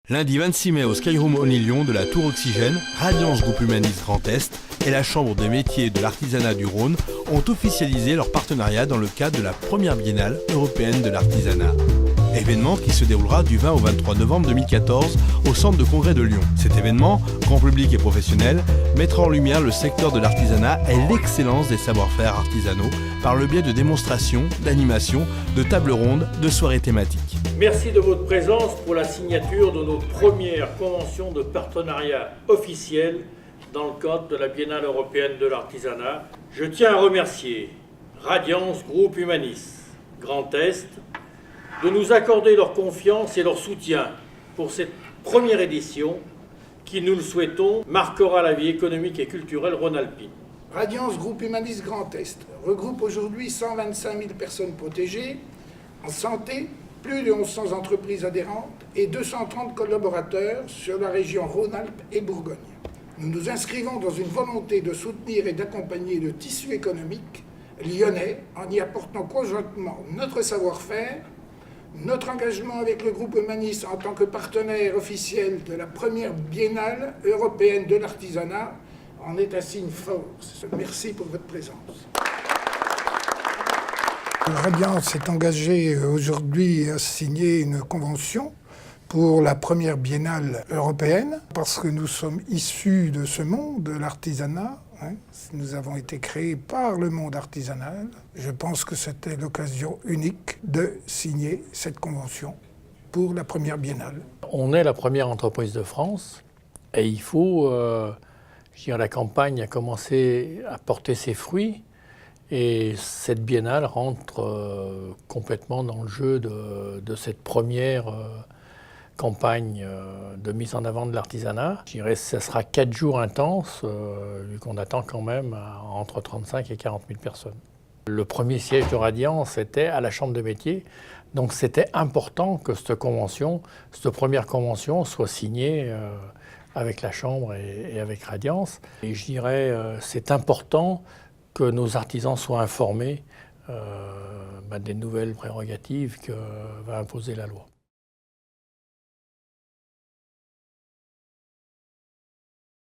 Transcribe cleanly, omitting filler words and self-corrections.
Lundi 26 mai au Skyroom Only-Lyon de la Tour Oxygène, Radiance Groupe Humanis Grand Est et la Chambre des métiers de l'artisanat du Rhône ont officialisé leur partenariat dans le cadre de la première biennale européenne de l'artisanat. Événement qui se déroulera du 20 au 23 novembre 2014 au Centre de Congrès de Lyon. Cet événement, grand public et professionnel, mettra en lumière le secteur de l'artisanat et l'excellence des savoir-faire artisanaux par le biais de démonstrations, d'animations, de tables rondes, de soirées thématiques. Merci de votre présence pour la signature de nos premières conventions de partenariat officielles dans le cadre de la Biennale européenne de l'artisanat. Je tiens à remercier Radiance Groupe Humanis Grand Est de nous accorder leur confiance et leur soutien pour cette première édition qui, nous le souhaitons, marquera la vie économique et culturelle rhône-alpine. Radiance Groupe Humanis Grand Est regroupe aujourd'hui 125 000 personnes protégées en santé, plus de 1100 entreprises adhérentes et 230 collaborateurs sur la région Rhône-Alpes et Bourgogne. Nous nous inscrivons dans une volonté de soutenir et d'accompagner le tissu économique lyonnais en y apportant conjointement notre savoir-faire, notre engagement avec le groupe Humanis en tant que partenaire officiel de la première biennale européenne de l'artisanat en est un signe fort. Merci pour votre présence. Radiance est engagée aujourd'hui à signer une convention pour la première biennale européenne parce que nous sommes issus de ce monde de l'artisanat. Nous avons été créés par le monde artisanal. Je pense que c'était l'occasion unique de signer cette convention pour la première biennale. On est la première entreprise de France et il faut, la campagne a commencé à porter ses fruits et cette biennale rentre complètement dans le jeu de cette première campagne de mise en avant de l'artisanat. Je dirais que ce sera 4 jours intenses, vu qu'on attend quand même entre 35 et 40 000 personnes. Le premier siège de Radiance était à la Chambre des métiers, donc c'était important que cette première convention soit signée avec la Chambre et avec Radiance. Et je dirais c'est important que nos artisans soient informés des nouvelles prérogatives que va imposer la loi.